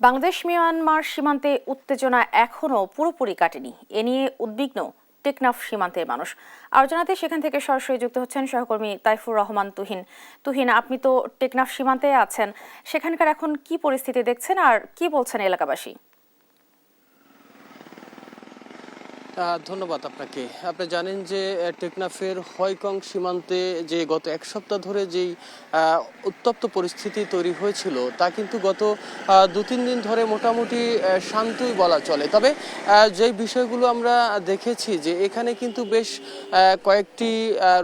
Bangladesh Myanmar সীমান্তে উত্তেজনা এখনও পুরোপুরি কাটেনি। এ নিয়ে উদ্বিগ্ন টেকনাফ সীমান্তের মানুষ। আর জানাতে সেখান থেকে সরাসরি যুক্ত হচ্ছেন সহকর্মী তাইফুর রহমান তুহিন। তুহিন, আপনি তো টেকনাফ সীমান্তে আছেন, সেখানকার এখন কি পরিস্থিতি দেখছেন আর কি বলছেন এলাকাবাসী? ধন্যবাদ আপনাকে। আপনি জানেন যে টেকনাফের হয়কং সীমান্তে যে গত এক সপ্তাহ ধরে যেই উত্তপ্ত পরিস্থিতি তৈরি হয়েছিল তা কিন্তু গত ২-৩ দিন ধরে মোটামুটি শান্তই বলা চলে। তবে যেই বিষয়গুলো আমরা দেখেছি যে এখানে কিন্তু বেশ কয়েকটি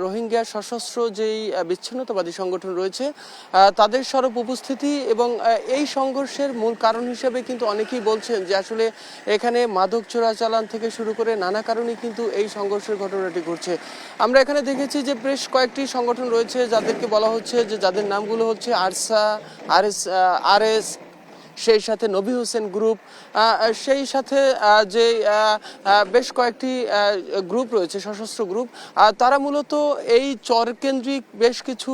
রোহিঙ্গা সশস্ত্র যেই বিচ্ছিন্নতাবাদী সংগঠন রয়েছে তাদের সরব উপস্থিতি এবং এই সংঘর্ষের মূল কারণ হিসেবে কিন্তু অনেকেই বলছেন যে আসলে এখানে মাদক চোরাচালান থেকে শুরু করে নানা কারণে কিন্তু এই সংঘর্ষের ঘটনাটি ঘটছে। আমরা এখানে দেখেছি যে বেশ কয়েকটি সংগঠন রয়েছে যাদেরকে বলা হচ্ছে যে যাদের নামগুলো হচ্ছে আরসা, আরএস, সেই সাথে নবী হোসেন গ্রুপ, সেই সাথে যে বেশ কয়েকটি গ্রুপ রয়েছে, সশস্ত্র গ্রুপ, তারা মূলত এই চরকেন্দ্রিক বেশ কিছু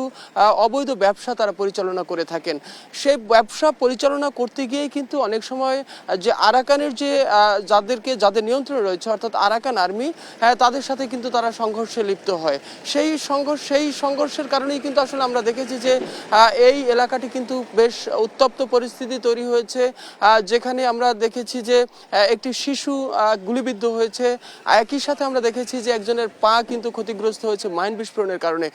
অবৈধ ব্যবসা তারা পরিচালনা করে থাকেন। সেই ব্যবসা পরিচালনা করতে গিয়ে কিন্তু অনেক সময় যে আরাকানের যে যাদের নিয়ন্ত্রণে রয়েছে অর্থাৎ আরাকান আর্মি, তাদের সাথে কিন্তু তারা সংঘর্ষে লিপ্ত হয়। সেই সংঘর্ষের কারণেই কিন্তু আসলে আমরা দেখেছি যে এই এলাকাটি কিন্তু বেশ উত্তপ্ত পরিস্থিতি তৈরি হয়েছে, যেখানে আমরা দেখেছি যে একটি শিশু গুলিবিদ্ধ হয়েছে। একই সাথে আমরা দেখেছি যে একজনের পা কিন্তু ক্ষতিগ্রস্ত হয়েছে মাইন বিস্ফোরণের কারণে।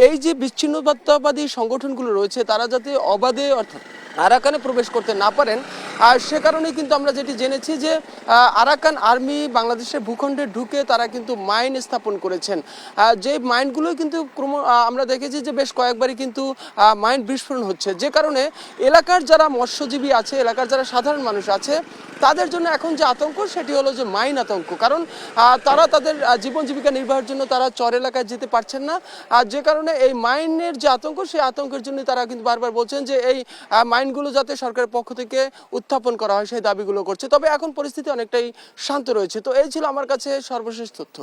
এই যে বিচ্ছিন্নতাবাদী সংগঠনগুলো রয়েছে তারা যাতে অবাধে অর্থাৎ আরাকানে প্রবেশ করতে না পারেন, আর সে কারণে কিন্তু আমরা যেটি জেনেছি যে আরাকান আর্মি বাংলাদেশের ভূখণ্ডে ঢুকে তারা কিন্তু মাইন স্থাপন করেছেন। যে মাইনগুলো কিন্তু আমরা দেখেছি যে বেশ কয়েকবারই কিন্তু মাইন বিস্ফোরণ হচ্ছে, যে কারণে এলাকার যারা মৎস্যজীবী আছে, এলাকার যারা সাধারণ মানুষ আছে, তাদের জন্য এখন যে আতঙ্ক সেটি হলো যে মাইন আতঙ্ক। কারণ তারা তাদের জীবন জীবিকা নির্বাহের জন্য তারা চর এলাকায় যেতে পারছেন না, আর যে কারণে এই মাইনের যে আতঙ্ক সেই আতঙ্কের জন্য তারা কিন্তু বারবার বলছেন যে এই মাইনগুলো যাতে সরকারের পক্ষ থেকে উত্থাপন করা হয় সেই দাবিগুলো করছে। তবে এখন পরিস্থিতি অনেকটাই শান্ত রয়েছে। তো এই ছিল আমার কাছে সর্বশেষ তথ্য।